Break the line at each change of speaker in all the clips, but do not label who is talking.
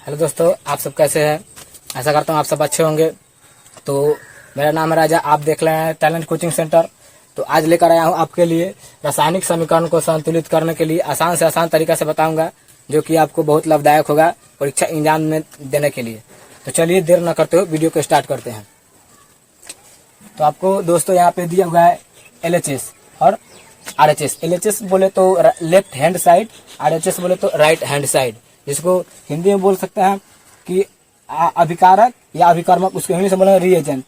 Hello दोस्तों, आप सब कैसे हैं? आशा करता हूँ आप सब अच्छे होंगे। तो मेरा नाम है राजा, आप देख रहे हैं टैलेंट कोचिंग सेंटर। तो आज लेकर आया हूँ आपके लिए रासायनिक समीकरण को संतुलित करने के लिए आसान से आसान तरीका से बताऊंगा, जो कि आपको बहुत लाभदायक होगा परीक्षा एग्जाम में देने के लिए। तो चलिए देर न करते हुए वीडियो को स्टार्ट करते हैं। तो आपको दोस्तों यहाँ पे दिया हुआ है LHS और RHS। LHS बोले तो लेफ्ट हैंड साइड, RHS बोले तो राइट हैंड साइड, जिसको हिंदी में बोल सकते हैं कि अभिकारक या अभिकर्मक, उसको इंग्लिश में बोलेंगे रिएजेंट,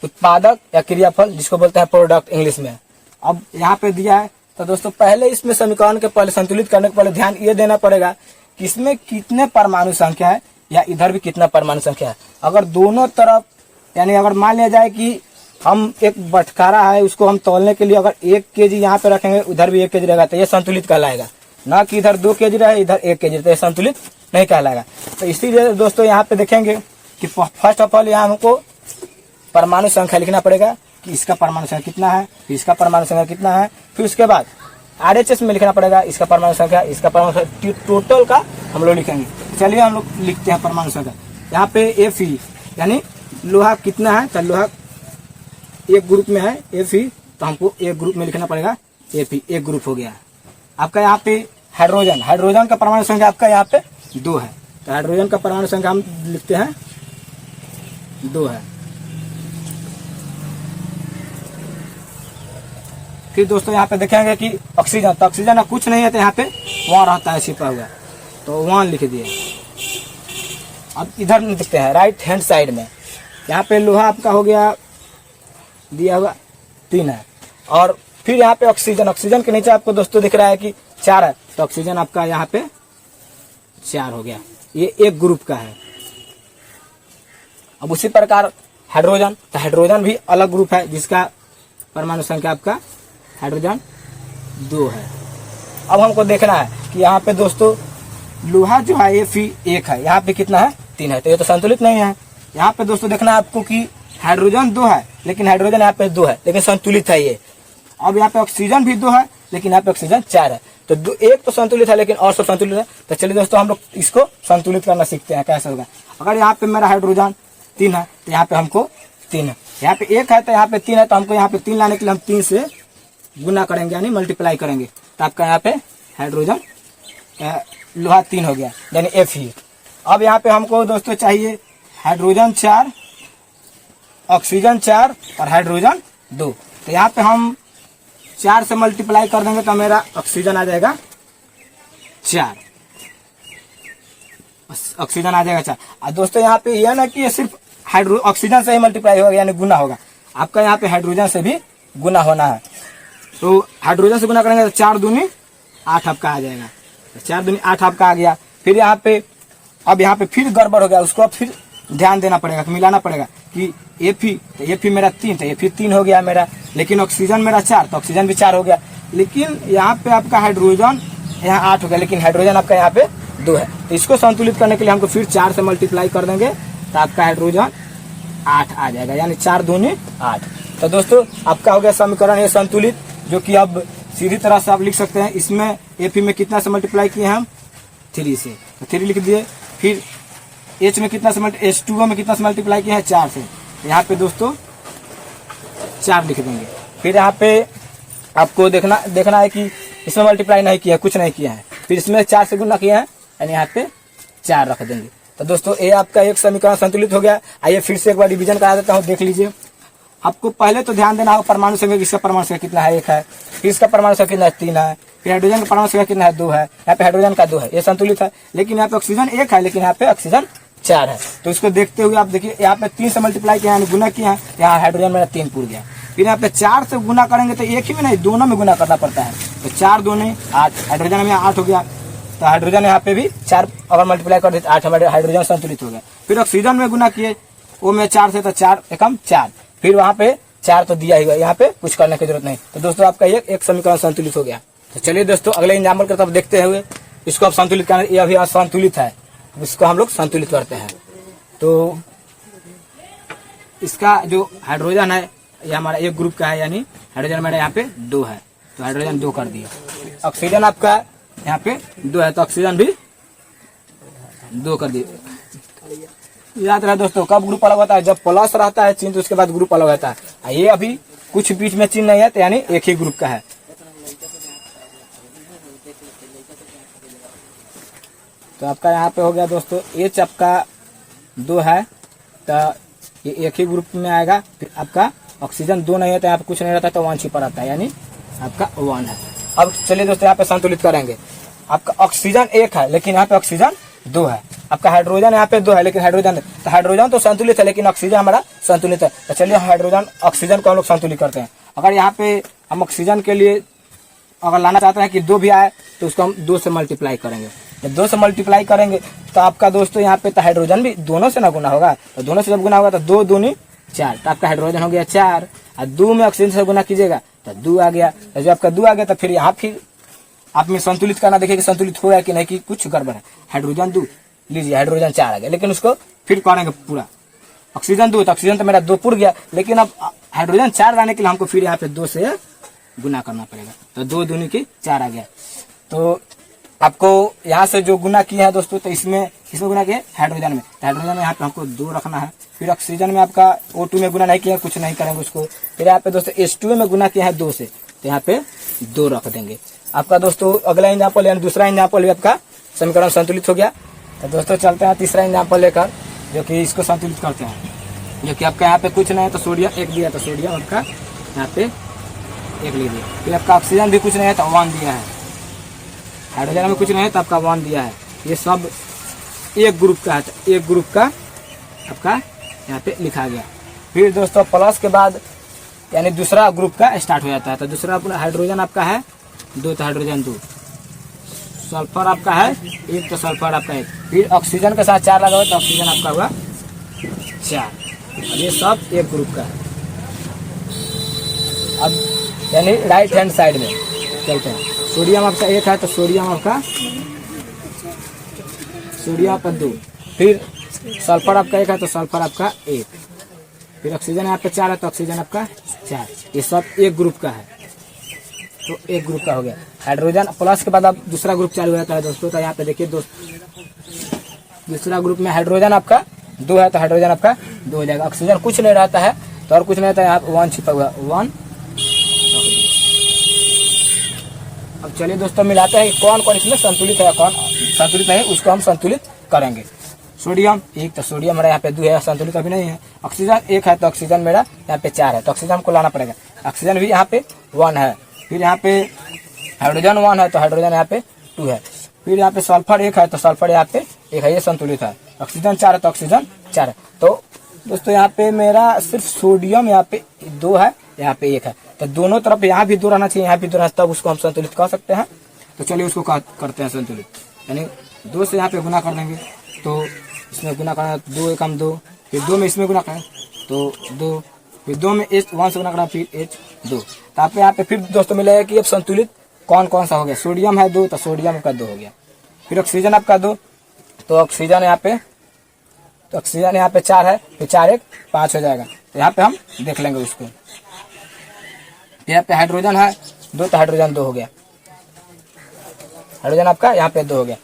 उत्पादक या क्रियाफल, जिसको बोलते हैं प्रोडक्ट इंग्लिश में। अब यहाँ पे दिया है, तो दोस्तों पहले इसमें समीकरण के पहले संतुलित करने के पहले ध्यान ये देना पड़ेगा कि इसमें कितने परमाणु संख्या है या इधर भी कितना परमाणु संख्या है। अगर दोनों तरफ, यानी अगर मान लिया जाए कि हम एक बटखारा है, उसको हम तौलने के लिए अगर 1 kg यहाँ पे रखेंगे, उधर भी 1 kg रहेगा, तो ये संतुलित कहलाएगा। ना कि इधर 2 kg रहे, इधर 1 kg, तो ये संतुलित नहीं कहलाएगा। तो इसीलिए दोस्तों यहाँ पे देखेंगे कि फर्स्ट ऑफ ऑल यहाँ हमको परमाणु संख्या लिखना पड़ेगा कि इसका परमाणु संख्या कितना है, फिर इसका परमाणु संख्या कितना है, फिर उसके बाद RHS में लिखना पड़ेगा इसका परमाणु संख्या, इसका परमाणु संख्या, टोटल का हम लोग लिखेंगे। चलिए हम लोग लिखते हैं परमाणु संख्या। यहाँ पे Fe यानी लोहा कितना है, तो लोहा एक ग्रुप में है Fe, तो हमको एक ग्रुप में लिखना पड़ेगा Fe, एक ग्रुप हो गया। आपका यहाँ पे हाइड्रोजन, हाइड्रोजन का परमाणु संख्या आपका यहाँ पे 2 है, तो हाइड्रोजन का परमाणु संख्या हम लिखते हैं 2 है। फिर दोस्तों यहाँ पे देखेंगे कि ऑक्सीजन, तो ऑक्सीजन कुछ नहीं है, तो यहाँ पे 1 रहता है छिपा हुआ, तो 1 लिख दिए। अब इधर लिखते हैं राइट हैंड साइड में, यहाँ पे लोहा आपका हो गया दिया हुआ 3 है, और फिर यहाँ पे ऑक्सीजन, ऑक्सीजन के नीचे आपको दोस्तों दिख रहा है कि 4 है, तो ऑक्सीजन आपका यहाँ पे 4 हो गया, ये एक ग्रुप का है। अब उसी प्रकार हाइड्रोजन, तो हाइड्रोजन भी अलग ग्रुप है, जिसका परमाणु संख्या आपका हाइड्रोजन 2 है। अब हमको देखना है कि यहाँ पे दोस्तों लोहा जो है Fe 1 है, यहाँ पे कितना है 3 है, तो ये तो संतुलित नहीं है। यहाँ पे दोस्तों देखना है आपको कि हाइड्रोजन 2 है, लेकिन हाइड्रोजन यहाँ पे 2 है, लेकिन संतुलित है ये। अब यहाँ पे ऑक्सीजन भी 2 है, लेकिन यहाँ पे ऑक्सीजन 4 है, तो एक तो संतुलित है, लेकिन और सब संतुलित है। तो चलिए दोस्तों हम लोग इसको संतुलित करना सीखते हैं कैसे होगा। अगर यहाँ पे मेरा हाइड्रोजन 3 है, तो यहाँ पे हमको 3 है, यहाँ पे 1 है, तो यहाँ पे 3 है, तो हमको यहाँ पे 3 लाने के लिए हम 3 से गुना करेंगे, यानी मल्टीप्लाई करेंगे, तो आपका यहाँ पे हाइड्रोजन लोहा 3 हो गया, यानी Fe। अब यहाँ पे हमको दोस्तों चाहिए हाइड्रोजन 4, ऑक्सीजन 4 और हाइड्रोजन 2, तो यहाँ पे हम 4 से मल्टीप्लाई कर देंगे, तो मेरा ऑक्सीजन आ जाएगा 4, ऑक्सीजन आ जाएगा 4। और दोस्तों यहाँ पे यह ना कि ये सिर्फ ऑक्सीजन से ही मल्टीप्लाई होगा, यानी गुना होगा, आपका यहाँ पे हाइड्रोजन से भी गुना होना है। तो हाइड्रोजन से गुना करेंगे तो 4 दूनी 8 आपका आ जाएगा, तो 4 दूनी 8 आपका आ गया। फिर यहाँ पे अब यहाँ पे फिर गड़बड़ हो गया, उसको अब फिर ध्यान देना पड़ेगा, मिलाना पड़ेगा कि Fe, तो Fe मेरा 3, तो Fe 3 हो गया मेरा, लेकिन ऑक्सीजन मेरा 4, तो ऑक्सीजन भी 4 हो गया। लेकिन यहाँ पे आपका हाइड्रोजन यहाँ 8 हो गया, लेकिन हाइड्रोजन आपका यहाँ पे 2 है, तो इसको संतुलित करने के लिए हमको फिर 4 से मल्टीप्लाई कर देंगे, तो आपका हाइड्रोजन 8 आ जाएगा, यानी 4 दूनी 8। तो दोस्तों आपका हो गया समीकरण ये संतुलित, जो कि अब सीधी तरह से आप लिख सकते हैं। इसमें Fe में कितना से मल्टीप्लाई किए हम 3 से, तो 3 लिख दिए। फिर H में कितना से H2O में कितना से मल्टीप्लाई किया है 4 से, यहाँ पे दोस्तों 4 लिख देंगे। फिर यहाँ पे आपको देखना है कि इसमें मल्टीप्लाई नहीं किया, कुछ नहीं किया है, फिर इसमें 4 से गुना किया है, यानी यहाँ पे 4 रख देंगे। तो दोस्तों ये आपका एक समीकरण संतुलित हो गया। आइए फिर से एक बार रिवीजन करा देता हूँ, देख लीजिए। आपको पहले तो ध्यान देना होगा परमाणु संख्या, इसका परमाणु संख्या कितना है 1 है, फिर इसका परमाणु संख्या कितना है 3 है, फिर हाइड्रोजन का परमाणु संख्या कितना है 2 है, यहाँ पे हाइड्रोजन का 2 है, ये संतुलित है। लेकिन यहाँ पे ऑक्सीजन 1 है, लेकिन यहाँ पे ऑक्सीजन 4 है, तो इसको देखते हुए आप देखिए यहाँ पे 3 से मल्टीप्लाई किया, यानी गुना किया है, यहाँ हाइड्रोजन मेरा 3 पूर गया। फिर यहाँ पे 4 से गुना करेंगे, तो एक ही में नहीं, दोनों में गुना करना पड़ता है, तो 4 दूनी 8, हाइड्रोजन में 8 हो गया, तो हाइड्रोजन यहाँ पे भी 4 अगर मल्टीप्लाई कर देते 8, हमारे हाइड्रोजन संतुलित हो गया। फिर ऑक्सीजन में गुना किए, वो में 4 से, तो 4 एकम 4, फिर वहाँ पे 4 तो दिया ही हुआ, यहाँ पे कुछ करने की जरूरत नहीं। तो दोस्तों आपका एक समीकरण संतुलित हो गया। तो चलिए दोस्तों अगले एग्जाम्पल की तरफ देखते हुए इसको आप संतुलित करना, ये अभी असंतुलित है, इसको हम लोग संतुलित करते हैं। तो इसका जो हाइड्रोजन है ये हमारा एक ग्रुप का है, यानी हाइड्रोजन मेरा यहाँ पे 2 है, तो हाइड्रोजन 2 कर दिया। ऑक्सीजन आपका यहाँ पे 2 है, तो ऑक्सीजन भी 2 कर दिए। याद रहा दोस्तों, कब ग्रुप अलग होता है? जब प्लस रहता है चिन्ह तो उसके बाद ग्रुप अलग रहता है। ये अभी कुछ बीच में चिन्ह नहीं है तो यानी एक ही ग्रुप का है। तो आपका यहाँ पे हो गया दोस्तों, एच आपका 2 है तो ये एक ही ग्रुप में आएगा। फिर आपका ऑक्सीजन 2 नहीं है तो यहाँ पे कुछ नहीं रहता तो 1 छिपा रहता है, यानी आपका 1 है। अब चलिए दोस्तों यहाँ पे संतुलित करेंगे। आपका ऑक्सीजन 1 है लेकिन यहाँ पे ऑक्सीजन 2 है। आपका हाइड्रोजन यहाँ पे 2 है लेकिन हाइड्रोजन, तो हाइड्रोजन तो संतुलित है लेकिन ऑक्सीजन हमारा संतुलित है। तो चलिए हाइड्रोजन ऑक्सीजन को हम लोग संतुलित करते हैं। अगर यहाँ पे हम ऑक्सीजन के लिए अगर लाना चाहते हैं कि 2 भी आए तो उसको हम 2 से मल्टीप्लाई करेंगे। जब 2 से मल्टीप्लाई करेंगे तो आपका दोस्तों यहाँ पे तो हाइड्रोजन भी दोनों से ना गुना होगा, तो दोनों से जब गुना होगा तो 2 दूनी 4, तो आपका हाइड्रोजन हो गया 4 और 2 में ऑक्सीजन से गुना कीजिएगा तो 2 आ गया। तो जब आपका 2 आ गया तो फिर यहाँ फिर आप में संतुलित करना, देखिए कि संतुलित हो गया कि नहीं, कि कुछ गड़बड़ है। हाइड्रोजन 2 लीजिए, हाइड्रोजन 4 आ गया, लेकिन उसको फिर करेंगे पूरा। ऑक्सीजन 2 तो ऑक्सीजन तो मेरा 2 पुर गया, लेकिन अब हाइड्रोजन 4 लाने के लिए हमको फिर यहाँ पे 2 से गुना करना पड़ेगा। तो 2 दूनी की 4 आ गया। तो आपको यहाँ से जो गुना किया है दोस्तों, तो इसमें गुना किया हाइड्रोजन में, तो हाइड्रोजन में यहाँ पे हमको 2 रखना है। फिर ऑक्सीजन में आपका O2 में गुना नहीं किया, कुछ नहीं करेंगे उसको। फिर यहाँ पे दोस्तों H2 में गुना किया है 2 से, तो यहाँ पे 2 रख देंगे। आपका दोस्तों अगला एग्जाम्पल यानी दूसरा एग्जाम्पल भी आपका समीकरण संतुलित हो गया। तो दोस्तों चलते हैं तीसरा एग्जाम्पल लेकर, जो कि इसको संतुलित करते हैं। जो कि आपका यहाँ पे कुछ नहीं है तो सोडियम 1 दिया, तो सोडियम आपका यहाँ पे 1 ले दिया। फिर आपका ऑक्सीजन भी कुछ नहीं है तो 1 दिया है। हाइड्रोजन में कुछ नहीं है तो आपका 1 दिया है। ये सब एक ग्रुप का है, तो एक ग्रुप का आपका यहाँ पे लिखा गया। फिर दोस्तों प्लस के बाद यानी दूसरा ग्रुप का स्टार्ट हो जाता है। तो दूसरा अपना हाइड्रोजन आपका है 2, तो हाइड्रोजन 2, सल्फर आपका है 1, तो सल्फर आपका 1। फिर ऑक्सीजन के साथ 4 लगा हुआ तो ऑक्सीजन आपका हुआ 4। ये सब एक ग्रुप का है। अब यानी राइट हैंड साइड में चलते हैं। सोडियम आपका 1 है तो सोडियम आपका 2। फिर सल्फर आपका 1 है तो सल्फर आपका 1। फिर ऑक्सीजन यहाँ पे 4 है तो ऑक्सीजन आपका 4। ये सब एक ग्रुप का है, तो एक ग्रुप का हो गया। हाइड्रोजन प्लस के बाद अब दूसरा ग्रुप चालू हो जाता है दोस्तों। तो यहाँ पे देखिए दूसरा ग्रुप में हाइड्रोजन आपका 2 है तो हाइड्रोजन आपका 2 हो जाएगा। ऑक्सीजन कुछ नहीं रहता है तो और कुछ नहीं रहता है, यहाँ 1 छिपा हुआ 1। अब चलिए दोस्तों मिलाते हैं कि कौन कौन इसमें संतुलित है, कौन संतुलित नहीं, उसको हम संतुलित करेंगे। सोडियम 1, तो सोडियम मेरा यहाँ पे 2 है, संतुलित अभी नहीं है। ऑक्सीजन 1 है तो ऑक्सीजन मेरा यहाँ पे 4 है, तो ऑक्सीजन हमको लाना पड़ेगा। ऑक्सीजन भी यहाँ पे 1 है। फिर यहाँ पे हाइड्रोजन 1 है तो हाइड्रोजन यहाँ पे 2 है। फिर यहाँ पे सल्फर 1 है तो सल्फर यहाँ पे 1 है, ये संतुलित है। ऑक्सीजन 4 है तो ऑक्सीजन 4 है। तो दोस्तों यहाँ पे मेरा सिर्फ सोडियम यहाँ पे 2 है, यहाँ पे 1 है, तो दोनों तरफ यहाँ भी 2 रहना चाहिए, यहाँ भी 2 रहना, तब उसको हम संतुलित कर सकते हैं। तो चलिए उसको करते हैं संतुलित, यानी 2 से यहाँ पे गुना कर देंगे। तो इसमें गुना करना 2 1 2, फिर 2 में इसमें गुना करें तो 2, फिर 2 में H1 से गुना करना, फिर H2। तो यहाँ पे फिर दोस्तों मिलेगा कि अब संतुलित कौन कौन सा हो गया। सोडियम है 2 तो सोडियम का 2 हो गया। फिर ऑक्सीजन आपका 2 तो ऑक्सीजन यहाँ पे 4 है, फिर 4 1 5 हो जाएगा। तो यहाँ पे हम देख लेंगे उसको। यहाँ पे हाइड्रोजन है 2 तो हाइड्रोजन 2 हो गया। हाइड्रोजन आपका यहाँ पे 2 हो गया।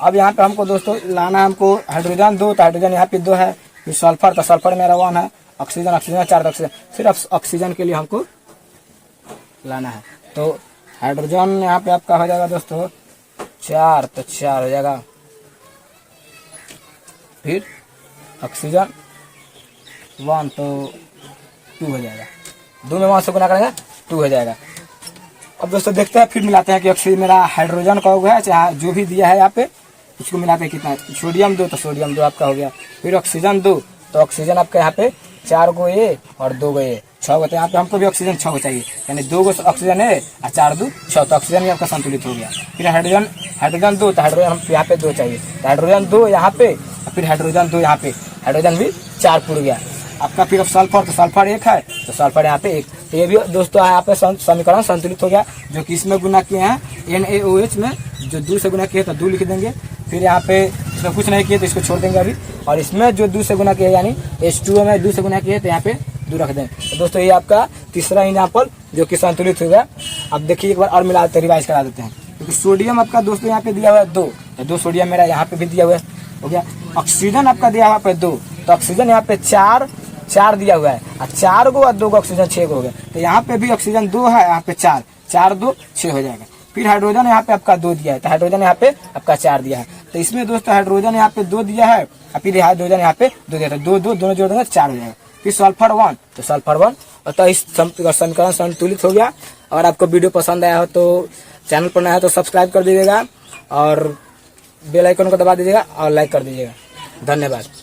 अब यहाँ पे हमको दोस्तों लाना, हमको हाइड्रोजन 2 तो हाइड्रोजन यहाँ पे 2 है। फिर सल्फर तो सल्फर मेरा 1 है। ऑक्सीजन 4 तो ऑक्सीजन, सिर्फ ऑक्सीजन के लिए हमको लाना है। तो हाइड्रोजन यहाँ पे आपका हो जाएगा दोस्तों 4, तो 4 हो जाएगा। फिर ऑक्सीजन 1 तो 2 हो जाएगा। 2 में 1 से गुना करेंगे 2 हो जाएगा। अब दोस्तों देखते हैं, फिर मिलाते हैं कि ऑक्सीजन मेरा हाइड्रोजन का हो गया, चाहे जो भी दिया है यहाँ पे इसको मिलाते हैं कितना। सोडियम 2 तो सोडियम 2 आपका हो गया। फिर ऑक्सीजन 2 तो ऑक्सीजन आपका यहाँ पे 4 गो ए और 2 गो ए 6 गो। तो यहाँ पे हमको भी ऑक्सीजन 6 गो चाहिए, यानी 2 गो ऑक्सीजन है और 4 2 6, तो ऑक्सीजन भी आपका संतुलित हो गया। फिर हाइड्रोजन 2 तो हाइड्रोजन हम यहाँ पे 2 चाहिए, तो हाइड्रोजन 2 यहाँ पे, फिर हाइड्रोजन 2 यहाँ पे, हाइड्रोजन भी 4 पुर गया आपका। फिर सल्फर तो सल्फर 1 है तो सल्फर यहाँ पे 1। तो ये भी दोस्तों यहाँ पे समीकरण संतुलित हो गया, जो कि इसमें गुना किए हैं NaOH में, जो 2 से गुना किए तो 2 लिख देंगे। फिर यहाँ पे इसमें कुछ नहीं किए तो इसको छोड़ देंगे अभी, और इसमें जो 2 से गुना किया यानी H2O में 2 से गुना किए तो यहाँ पे 2 रख देंगे। तो दोस्तों ये आपका तीसरा एग्जाम्पल जो कि संतुलित हो गया। अब देखिए एक बार और मिला रिवाइज करा देते हैं, क्योंकि सोडियम आपका दोस्तों यहाँ पे दिया हुआ है 2, तो 2 सोडियम मेरा यहाँ पे भी दिया हुआ है। हो गया। ऑक्सीजन आपका दिया हुआ पे 2, तो ऑक्सीजन यहाँ पे 4 दिया हुआ है, और 4 को और 2 को ऑक्सीजन 6 हो गया। तो यहाँ पे भी ऑक्सीजन 2 है, यहाँ पे 4, 4 2 6 हो जाएगा। फिर हाइड्रोजन यहाँ पे आपका 2 दिया है, तो हाइड्रोजन यहाँ पे आपका 4 दिया है। तो इसमें दोस्तों हाइड्रोजन यहाँ पे 2 दिया है, और फिर हाइड्रोजन यहाँ पे 2 दिया है, 2 2 दोनों जोड़ देंगे 4 हो जाएगा। फिर सल्फर 1, तो सल्फर 1, तो इस समीकरण संतुलित हो गया। और आपको वीडियो पसंद आया हो तो चैनल पर नया है तो सब्सक्राइब कर दीजिएगा, और बेल आइकन को दबा दीजिएगा और लाइक कर दीजिएगा। धन्यवाद।